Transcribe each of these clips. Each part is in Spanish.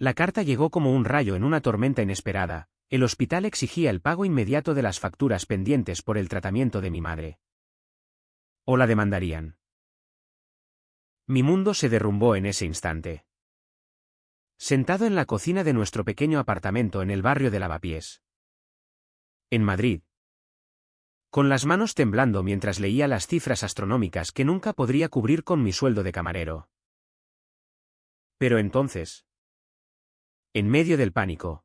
La carta llegó como un rayo en una tormenta inesperada. El hospital exigía el pago inmediato de las facturas pendientes por el tratamiento de mi madre. O la demandarían. Mi mundo se derrumbó en ese instante. Sentado en la cocina de nuestro pequeño apartamento en el barrio de Lavapiés, en Madrid, con las manos temblando mientras leía las cifras astronómicas que nunca podría cubrir con mi sueldo de camarero. Pero entonces, en medio del pánico,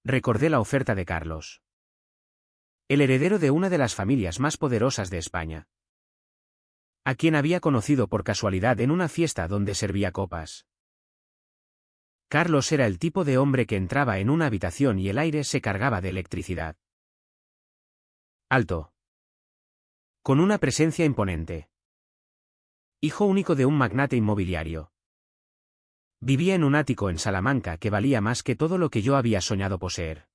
recordé la oferta de Carlos, el heredero de una de las familias más poderosas de España, a quien había conocido por casualidad en una fiesta donde servía copas. Carlos era el tipo de hombre que entraba en una habitación y el aire se cargaba de electricidad. Alto. Con una presencia imponente. Hijo único de un magnate inmobiliario. Vivía en un ático en Salamanca que valía más que todo lo que yo había soñado poseer.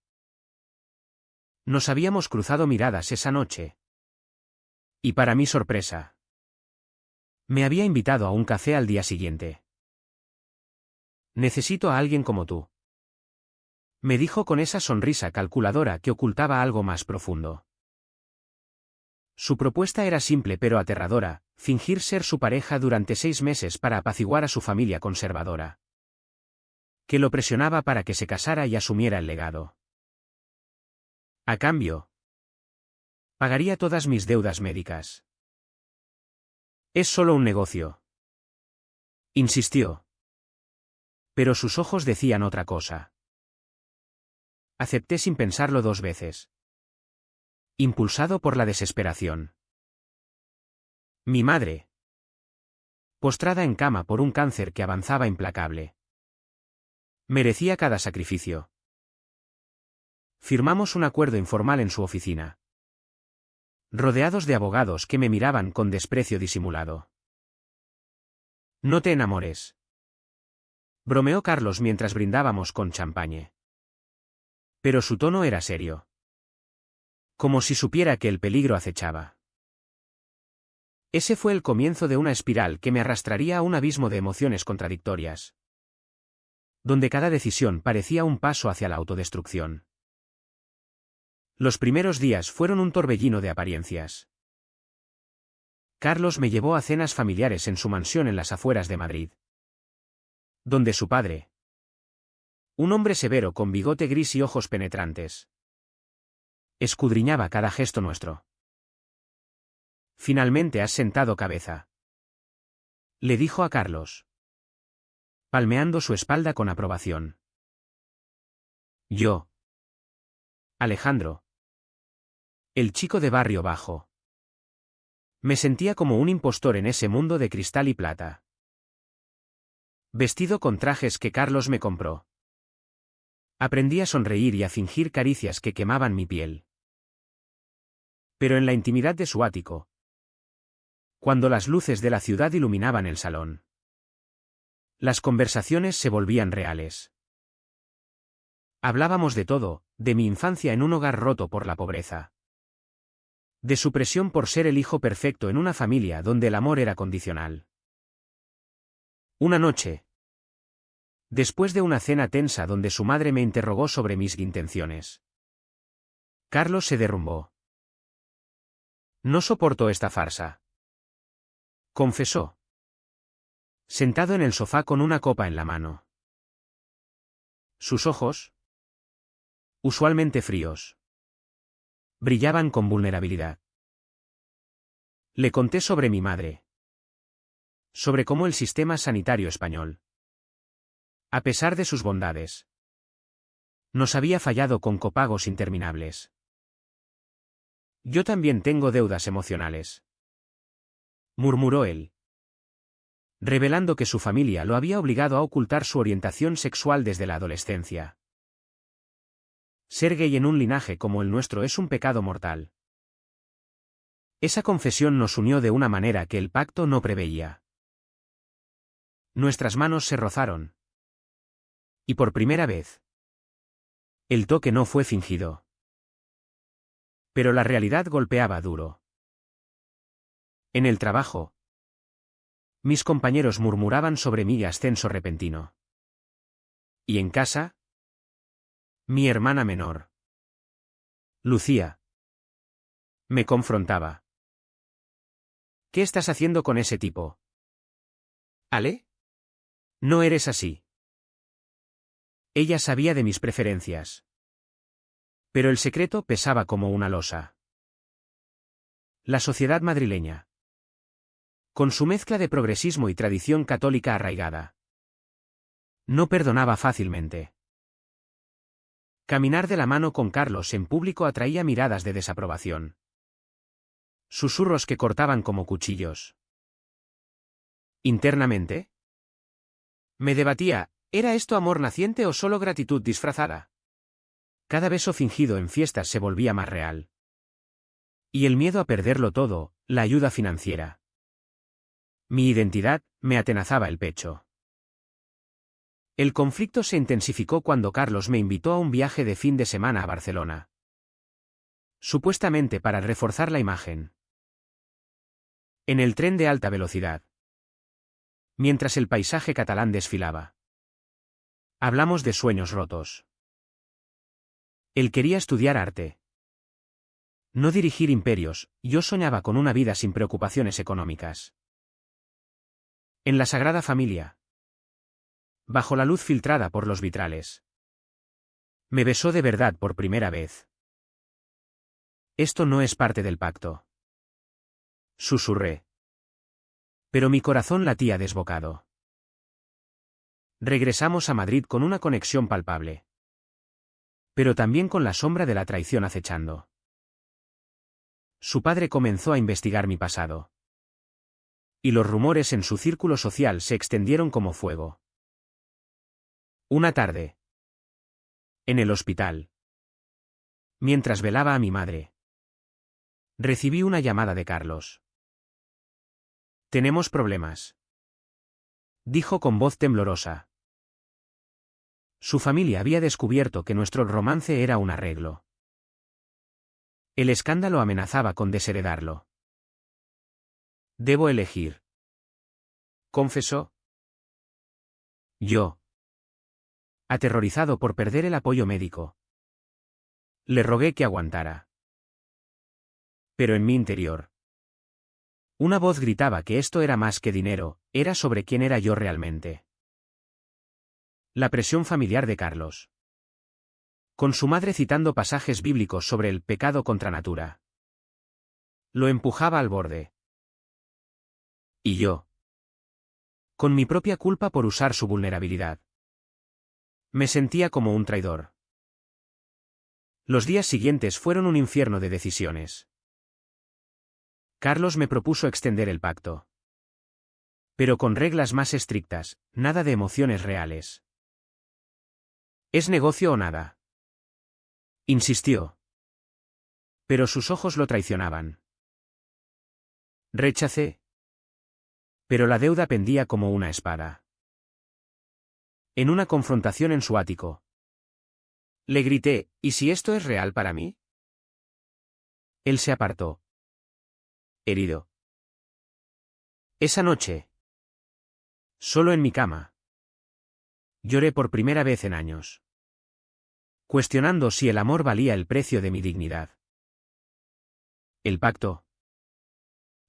Nos habíamos cruzado miradas esa noche. Y para mi sorpresa, me había invitado a un café al día siguiente. Necesito a alguien como tú, me dijo con esa sonrisa calculadora que ocultaba algo más profundo. Su propuesta era simple pero aterradora: fingir ser su pareja durante 6 meses para apaciguar a su familia conservadora, que lo presionaba para que se casara y asumiera el legado. A cambio, pagaría todas mis deudas médicas. Es solo un negocio, insistió. Pero sus ojos decían otra cosa. Acepté sin pensarlo 2 veces. Impulsado por la desesperación. Mi madre, postrada en cama por un cáncer que avanzaba implacable, merecía cada sacrificio. Firmamos un acuerdo informal en su oficina, rodeados de abogados que me miraban con desprecio disimulado. No te enamores, bromeó Carlos mientras brindábamos con champagne. Pero su tono era serio, como si supiera que el peligro acechaba. Ese fue el comienzo de una espiral que me arrastraría a un abismo de emociones contradictorias, donde cada decisión parecía un paso hacia la autodestrucción. Los primeros días fueron un torbellino de apariencias. Carlos me llevó a cenas familiares en su mansión en las afueras de Madrid, donde su padre, un hombre severo con bigote gris y ojos penetrantes, escudriñaba cada gesto nuestro. Finalmente has sentado cabeza, le dijo a Carlos, palmeando su espalda con aprobación. Yo, Alejandro, el chico de barrio bajo, me sentía como un impostor en ese mundo de cristal y plata, vestido con trajes que Carlos me compró. Aprendí a sonreír y a fingir caricias que quemaban mi piel. Pero en la intimidad de su ático, cuando las luces de la ciudad iluminaban el salón, las conversaciones se volvían reales. Hablábamos de todo, de mi infancia en un hogar roto por la pobreza, de su presión por ser el hijo perfecto en una familia donde el amor era condicional. Una noche, después de una cena tensa donde su madre me interrogó sobre mis intenciones, Carlos se derrumbó. No soporto esta farsa, confesó, sentado en el sofá con una copa en la mano. Sus ojos, usualmente fríos, brillaban con vulnerabilidad. Le conté sobre mi madre, sobre cómo el sistema sanitario español, a pesar de sus bondades, nos había fallado con copagos interminables. Yo también tengo deudas emocionales, murmuró él, revelando que su familia lo había obligado a ocultar su orientación sexual desde la adolescencia. Ser gay en un linaje como el nuestro es un pecado mortal. Esa confesión nos unió de una manera que el pacto no preveía. Nuestras manos se rozaron. Y por primera vez, el toque no fue fingido. Pero la realidad golpeaba duro. En el trabajo, mis compañeros murmuraban sobre mi ascenso repentino. ¿Y en casa? Mi hermana menor. Lucía. Me confrontaba. ¿Qué estás haciendo con ese tipo? ¿Ale? No eres así. Ella sabía de mis preferencias. Pero el secreto pesaba como una losa. La sociedad madrileña. Con su mezcla de progresismo y tradición católica arraigada. No perdonaba fácilmente. Caminar de la mano con Carlos en público atraía miradas de desaprobación. Susurros que cortaban como cuchillos. Internamente. Me debatía, ¿era esto amor naciente o solo gratitud disfrazada? Cada beso fingido en fiestas se volvía más real. Y el miedo a perderlo todo, la ayuda financiera. Mi identidad, me atenazaba el pecho. El conflicto se intensificó cuando Carlos me invitó a un viaje de fin de semana a Barcelona. Supuestamente para reforzar la imagen. En el tren de alta velocidad. Mientras el paisaje catalán desfilaba. Hablamos de sueños rotos. Él quería estudiar arte. No dirigir imperios, yo soñaba con una vida sin preocupaciones económicas. En la Sagrada Familia. Bajo la luz filtrada por los vitrales. Me besó de verdad por primera vez. Esto no es parte del pacto. Susurré. Pero mi corazón latía desbocado. Regresamos a Madrid con una conexión palpable. Pero también con la sombra de la traición acechando. Su padre comenzó a investigar mi pasado. Y los rumores en su círculo social se extendieron como fuego. Una tarde. En el hospital. Mientras velaba a mi madre. Recibí una llamada de Carlos. Tenemos problemas. Dijo con voz temblorosa. Su familia había descubierto que nuestro romance era un arreglo. El escándalo amenazaba con desheredarlo. Debo elegir. Confesó. Yo. Aterrorizado por perder el apoyo médico. Le rogué que aguantara. Pero en mi interior. Una voz gritaba que esto era más que dinero, era sobre quién era yo realmente. La presión familiar de Carlos. Con su madre citando pasajes bíblicos sobre el pecado contra natura. Lo empujaba al borde. Y yo. Con mi propia culpa por usar su vulnerabilidad. Me sentía como un traidor. Los días siguientes fueron un infierno de decisiones. Carlos me propuso extender el pacto. Pero con reglas más estrictas, nada de emociones reales. ¿Es negocio o nada? Insistió. Pero sus ojos lo traicionaban. Rechacé. Pero la deuda pendía como una espada. En una confrontación en su ático. Le grité, ¿y si esto es real para mí? Él se apartó. Herido. Esa noche. Solo en mi cama. Lloré por primera vez en años. Cuestionando si el amor valía el precio de mi dignidad. El pacto.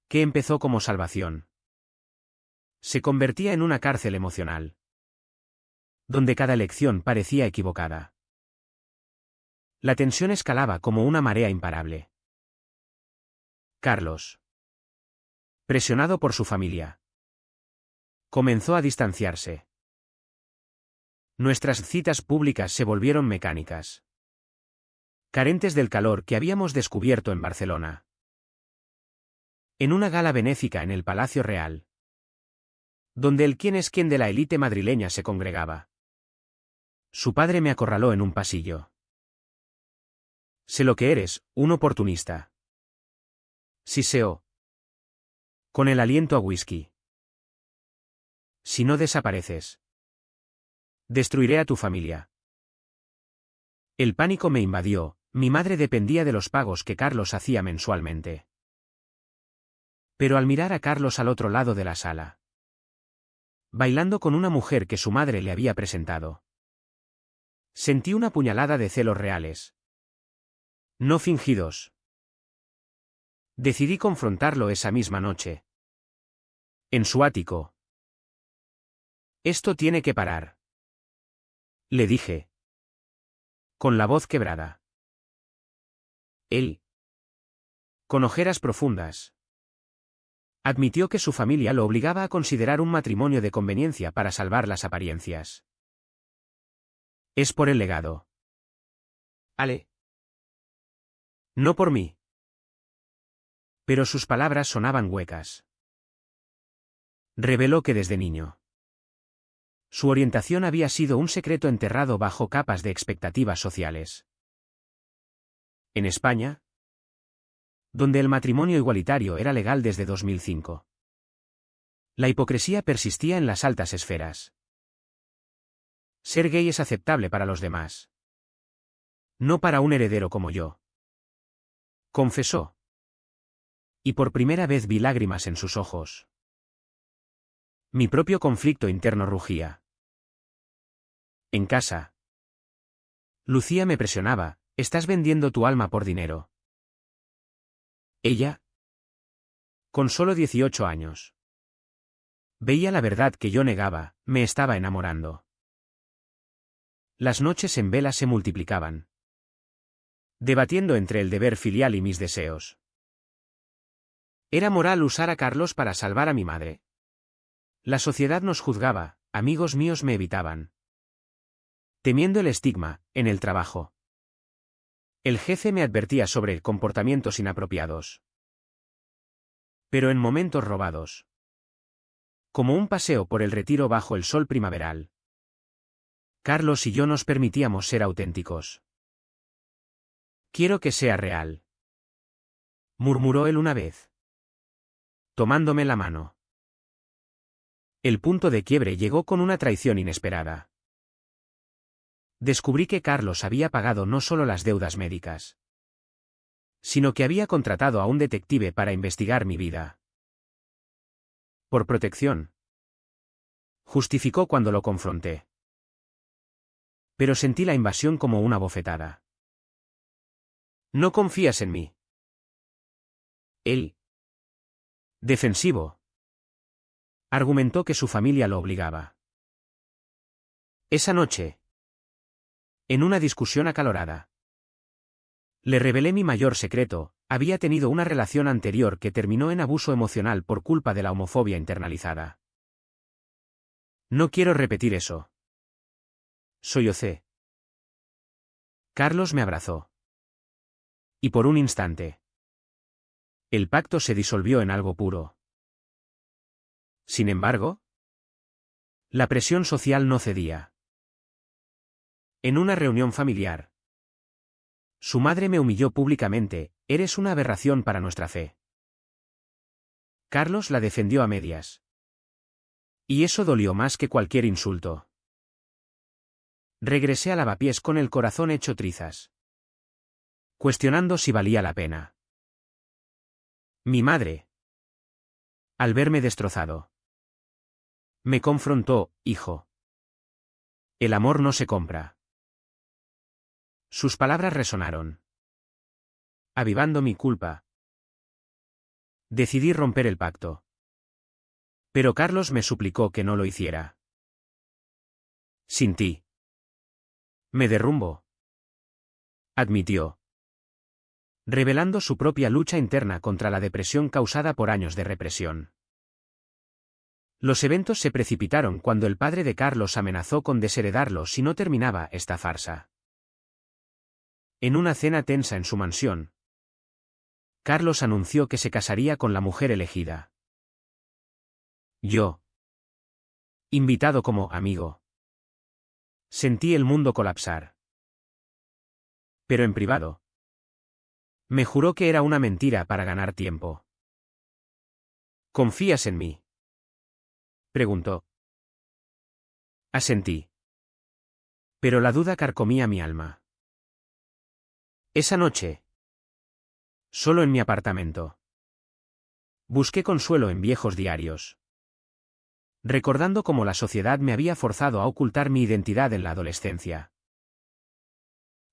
Que empezó como salvación. Se convertía en una cárcel emocional. Donde cada elección parecía equivocada. La tensión escalaba como una marea imparable. Carlos. Presionado por su familia. Comenzó a distanciarse. Nuestras citas públicas se volvieron mecánicas. Carentes del calor que habíamos descubierto en Barcelona. En una gala benéfica en el Palacio Real. Donde el quién es quién de la élite madrileña se congregaba. Su padre me acorraló en un pasillo. Sé lo que eres, un oportunista. Siseó. Con el aliento a whisky. Si no desapareces. Destruiré a tu familia. El pánico me invadió, mi madre dependía de los pagos que Carlos hacía mensualmente. Pero al mirar a Carlos al otro lado de la sala. Bailando con una mujer que su madre le había presentado. Sentí una puñalada de celos reales. No fingidos. Decidí confrontarlo esa misma noche. En su ático. Esto tiene que parar. Le dije. Con la voz quebrada. Él, con ojeras profundas, admitió que su familia lo obligaba a considerar un matrimonio de conveniencia para salvar las apariencias. Es por el legado. Ale. No por mí. Pero sus palabras sonaban huecas. Reveló que desde niño su orientación había sido un secreto enterrado bajo capas de expectativas sociales. En España, donde el matrimonio igualitario era legal desde 2005, la hipocresía persistía en las altas esferas. Ser gay es aceptable para los demás. No para un heredero como yo. Confesó. Y por primera vez vi lágrimas en sus ojos. Mi propio conflicto interno rugía. En casa. Lucía me presionaba, estás vendiendo tu alma por dinero. Ella, con solo 18 años, veía la verdad que yo negaba, me estaba enamorando. Las noches en vela se multiplicaban, debatiendo entre el deber filial y mis deseos. ¿Era moral usar a Carlos para salvar a mi madre? La sociedad nos juzgaba, amigos míos me evitaban, temiendo el estigma, en el trabajo. El jefe me advertía sobre comportamientos inapropiados. Pero en momentos robados, como un paseo por el retiro bajo el sol primaveral, Carlos y yo nos permitíamos ser auténticos. Quiero que sea real, murmuró él una vez, tomándome la mano. El punto de quiebre llegó con una traición inesperada. Descubrí que Carlos había pagado no solo las deudas médicas, sino que había contratado a un detective para investigar mi vida. Por protección. Justificó cuando lo confronté. Pero sentí la invasión como una bofetada. ¿No confías en mí? Él, defensivo, argumentó que su familia lo obligaba. Esa noche, en una discusión acalorada, le revelé mi mayor secreto: había tenido una relación anterior que terminó en abuso emocional por culpa de la homofobia internalizada. No quiero repetir eso. Sollocé. Carlos me abrazó. Y por un instante, el pacto se disolvió en algo puro. Sin embargo, la presión social no cedía. En una reunión familiar, su madre me humilló públicamente: eres una aberración para nuestra fe. Carlos la defendió a medias. Y eso dolió más que cualquier insulto. Regresé a Lavapiés con el corazón hecho trizas, cuestionando si valía la pena. Mi madre, al verme destrozado, me confrontó: hijo, el amor no se compra. Sus palabras resonaron, avivando mi culpa. Decidí romper el pacto. Pero Carlos me suplicó que no lo hiciera. Sin ti me derrumbo, admitió, revelando su propia lucha interna contra la depresión causada por años de represión. Los eventos se precipitaron cuando el padre de Carlos amenazó con desheredarlo si no terminaba esta farsa. En una cena tensa en su mansión, Carlos anunció que se casaría con la mujer elegida. Yo, invitado como amigo, sentí el mundo colapsar. Pero en privado, me juró que era una mentira para ganar tiempo. ¿Confías en mí?, preguntó. Asentí. Pero la duda carcomía mi alma. Esa noche, solo en mi apartamento, busqué consuelo en viejos diarios, recordando cómo la sociedad me había forzado a ocultar mi identidad en la adolescencia.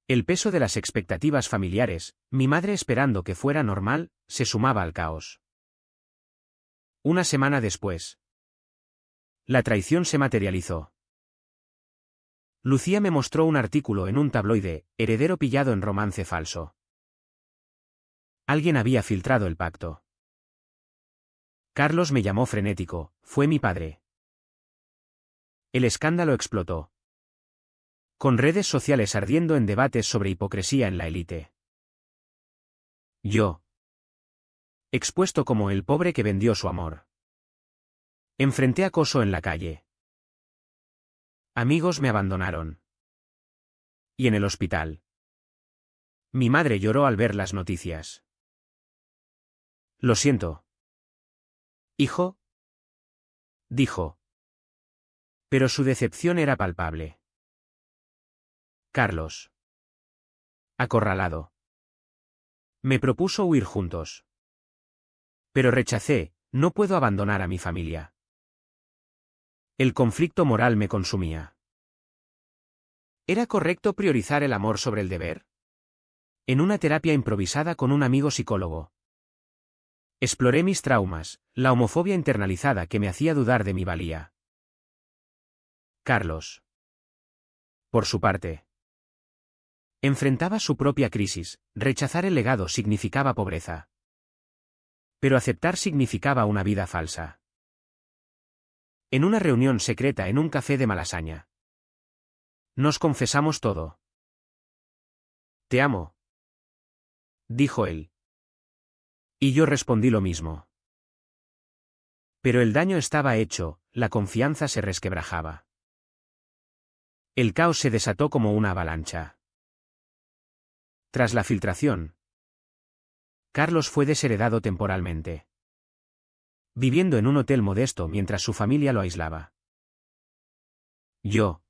El peso de las expectativas familiares, mi madre esperando que fuera normal, se sumaba al caos. Una semana después. La traición se materializó. Lucía me mostró un artículo en un tabloide, heredero pillado en romance falso. Alguien había filtrado el pacto. Carlos me llamó frenético, fue mi padre. El escándalo explotó. Con redes sociales ardiendo en debates sobre hipocresía en la élite. Yo. Expuesto como el pobre que vendió su amor. Enfrenté acoso en la calle. Amigos me abandonaron. Y en el hospital. Mi madre lloró al ver las noticias. Lo siento. Hijo. Dijo. Pero su decepción era palpable. Carlos. Acorralado. Me propuso huir juntos. Pero rechacé, no puedo abandonar a mi familia. El conflicto moral me consumía. ¿Era correcto priorizar el amor sobre el deber? En una terapia improvisada con un amigo psicólogo. Exploré mis traumas, la homofobia internalizada que me hacía dudar de mi valía. Carlos. Por su parte. Enfrentaba su propia crisis, rechazar el legado significaba pobreza. Pero aceptar significaba una vida falsa. En una reunión secreta en un café de Malasaña. Nos confesamos todo. Te amo. Dijo él. Y yo respondí lo mismo. Pero el daño estaba hecho, la confianza se resquebrajaba. El caos se desató como una avalancha. Tras la filtración, Carlos fue desheredado temporalmente. Viviendo en un hotel modesto mientras su familia lo aislaba. Yo.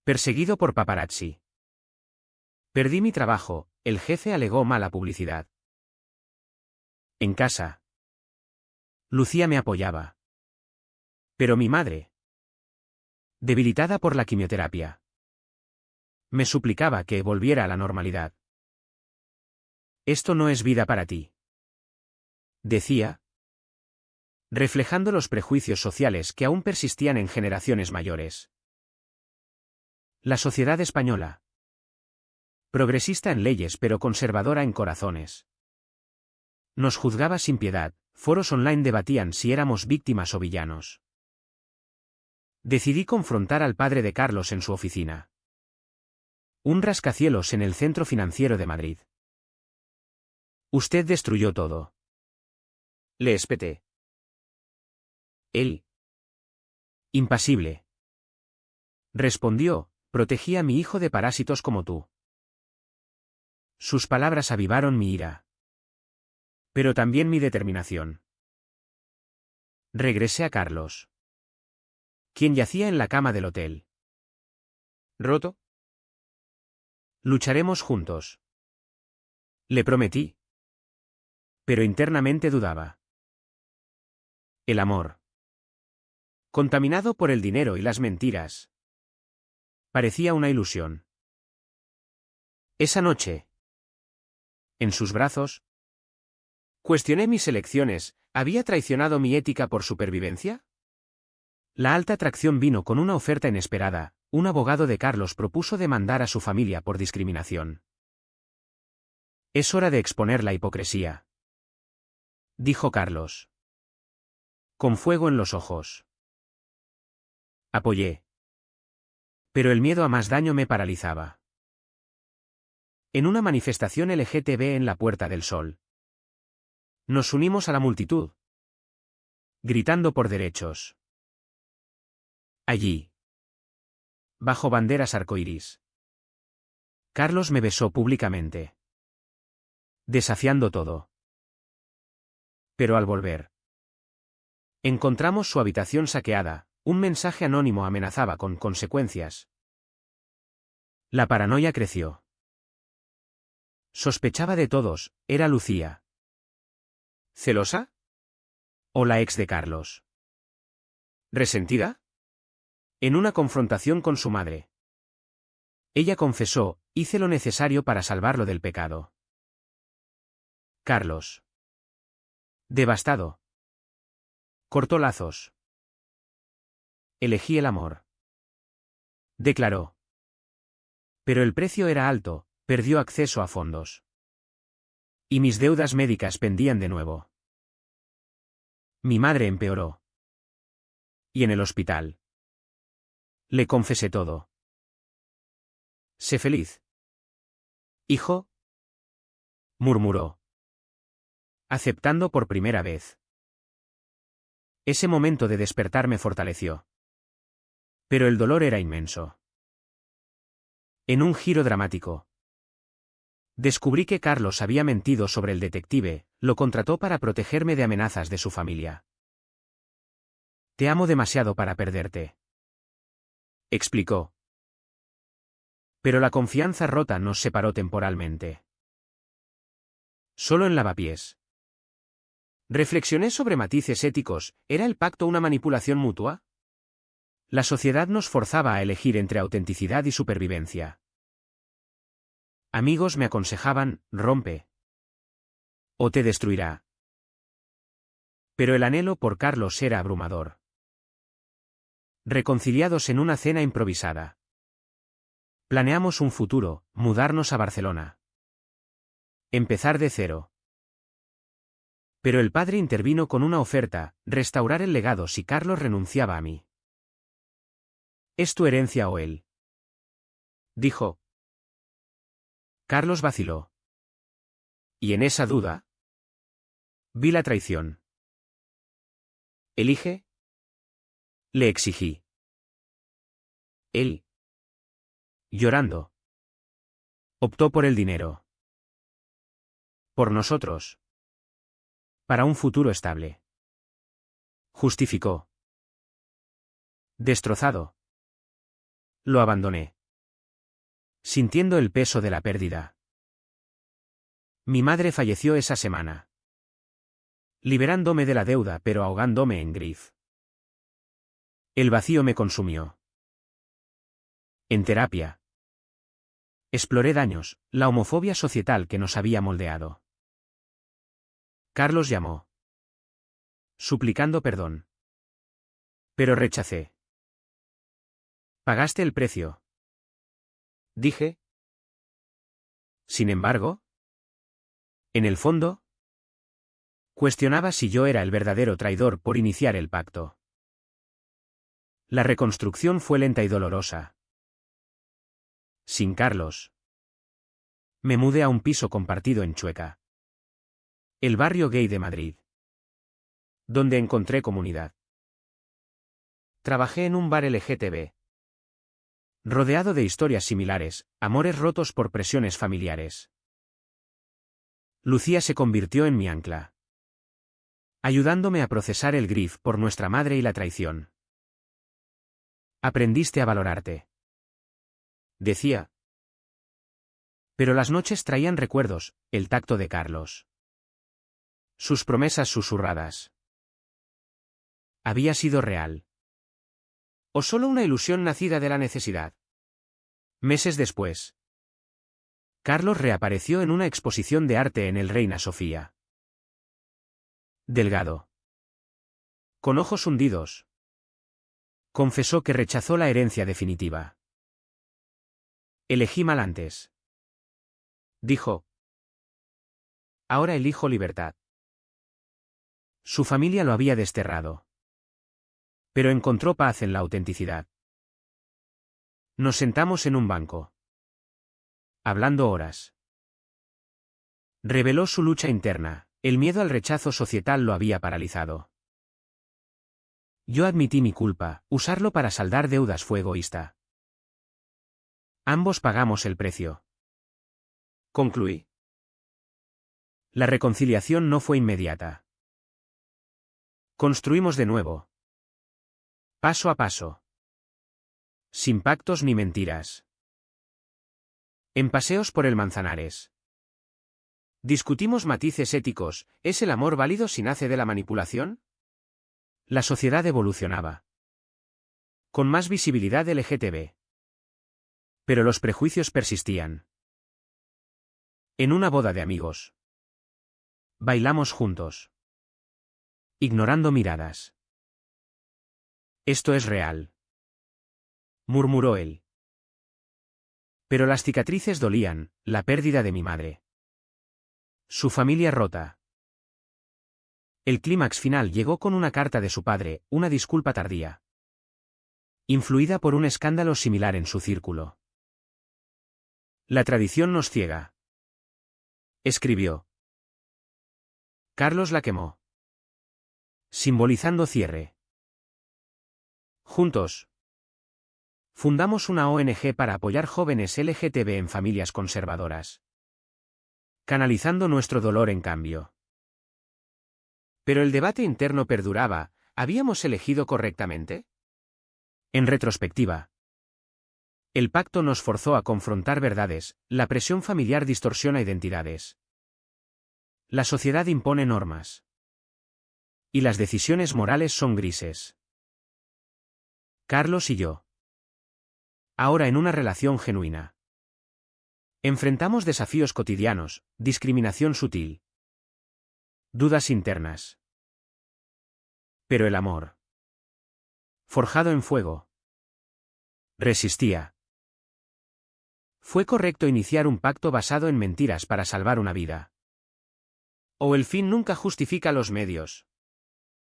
Perseguido por paparazzi. Perdí mi trabajo, el jefe alegó mala publicidad. En casa. Lucía me apoyaba. Pero mi madre. Debilitada por la quimioterapia. Me suplicaba que volviera a la normalidad. Esto no es vida para ti. Decía. Reflejando los prejuicios sociales que aún persistían en generaciones mayores. La sociedad española. Progresista en leyes pero conservadora en corazones. Nos juzgaba sin piedad, foros online debatían si éramos víctimas o villanos. Decidí confrontar al padre de Carlos en su oficina. Un rascacielos en el centro financiero de Madrid. Usted destruyó todo. Le espeté. Él. Impasible. Respondió, protegí a mi hijo de parásitos como tú. Sus palabras avivaron mi ira. Pero también mi determinación. Regresé a Carlos. Quien yacía en la cama del hotel. ¿Roto? Lucharemos juntos. Le prometí. Pero internamente dudaba. El amor. Contaminado por el dinero y las mentiras. Parecía una ilusión. Esa noche. En sus brazos. Cuestioné mis elecciones, ¿había traicionado mi ética por supervivencia? La alta tracción vino con una oferta inesperada, un abogado de Carlos propuso demandar a su familia por discriminación. Es hora de exponer la hipocresía. Dijo Carlos. Con fuego en los ojos. Apoyé. Pero el miedo a más daño me paralizaba. En una manifestación LGTB en la Puerta del Sol. Nos unimos a la multitud. Gritando por derechos. Allí. Bajo banderas arcoíris. Carlos me besó públicamente. Desafiando todo. Pero al volver. Encontramos su habitación saqueada, un mensaje anónimo amenazaba con consecuencias. La paranoia creció. Sospechaba de todos, era Lucía. ¿Celosa? ¿O la ex de Carlos? ¿Resentida? En una confrontación con su madre. Ella confesó, hice lo necesario para salvarlo del pecado. Carlos. Devastado. Cortó lazos. Elegí el amor. Declaró. Pero el precio era alto, perdió acceso a fondos. Y mis deudas médicas pendían de nuevo. Mi madre empeoró. Y en el hospital. Le confesé todo. Sé feliz. Hijo, murmuró. Aceptando por primera vez. Ese momento de despertar me fortaleció. Pero el dolor era inmenso. En un giro dramático. Descubrí que Carlos había mentido sobre el detective, lo contrató para protegerme de amenazas de su familia. Te amo demasiado para perderte. Explicó. Pero la confianza rota nos separó temporalmente. Solo en lavapiés. Reflexioné sobre matices éticos, ¿era el pacto una manipulación mutua? La sociedad nos forzaba a elegir entre autenticidad y supervivencia. Amigos me aconsejaban, rompe. O te destruirá. Pero el anhelo por Carlos era abrumador. Reconciliados en una cena improvisada. Planeamos un futuro, mudarnos a Barcelona. Empezar de cero. Pero el padre intervino con una oferta, restaurar el legado si Carlos renunciaba a mí. ¿Es tu herencia o él? Dijo. Carlos vaciló. Y en esa duda, vi la traición. ¿Elige? Le exigí. Él, llorando, optó por el dinero. Por nosotros. Para un futuro estable. Justificó. Destrozado. Lo abandoné. Sintiendo el peso de la pérdida. Mi madre falleció esa semana. Liberándome de la deuda pero ahogándome en grief. El vacío me consumió. En terapia. Exploré daños, la homofobia societal que nos había moldeado. Carlos llamó. Suplicando perdón. Pero rechacé. Pagaste el precio. Dije. Sin embargo, en el fondo, cuestionaba si yo era el verdadero traidor por iniciar el pacto. La reconstrucción fue lenta y dolorosa. Sin Carlos. Me mudé a un piso compartido en Chueca. El barrio gay de Madrid. Donde encontré comunidad. Trabajé en un bar LGTB. Rodeado de historias similares, amores rotos por presiones familiares. Lucía se convirtió en mi ancla. Ayudándome a procesar el grief por nuestra madre y la traición. Aprendiste a valorarte. Decía. Pero las noches traían recuerdos, el tacto de Carlos. Sus promesas susurradas. ¿Había sido real? ¿O solo una ilusión nacida de la necesidad? Meses después. Carlos reapareció en una exposición de arte en el Reina Sofía. Delgado. Con ojos hundidos. Confesó que rechazó la herencia definitiva. Elegí mal antes. Dijo. Ahora elijo libertad. Su familia lo había desterrado. Pero encontró paz en la autenticidad. Nos sentamos en un banco. Hablando horas. Reveló su lucha interna, el miedo al rechazo societal lo había paralizado. Yo admití mi culpa, usarlo para saldar deudas fue egoísta. Ambos pagamos el precio. Concluí. La reconciliación no fue inmediata. Construimos de nuevo. Paso a paso. Sin pactos ni mentiras. En paseos por el Manzanares. Discutimos matices éticos, ¿es el amor válido si nace de la manipulación? La sociedad evolucionaba. Con más visibilidad LGTB. Pero los prejuicios persistían. En una boda de amigos. Bailamos juntos. Ignorando miradas. Esto es real. Murmuró él. Pero las cicatrices dolían, la pérdida de mi madre. Su familia rota. El clímax final llegó con una carta de su padre, una disculpa tardía. Influida por un escándalo similar en su círculo. La tradición nos ciega. Escribió. Carlos la quemó. Simbolizando cierre. Juntos. Fundamos una ONG para apoyar jóvenes LGTB en familias conservadoras. Canalizando nuestro dolor en cambio. Pero el debate interno perduraba, ¿habíamos elegido correctamente? En retrospectiva. El pacto nos forzó a confrontar verdades, la presión familiar distorsiona identidades. La sociedad impone normas. Y las decisiones morales son grises. Carlos y yo. Ahora en una relación genuina. Enfrentamos desafíos cotidianos, discriminación sutil. Dudas internas. Pero el amor. Forjado en fuego. Resistía. ¿Fue correcto iniciar un pacto basado en mentiras para salvar una vida? ¿O el fin nunca justifica los medios?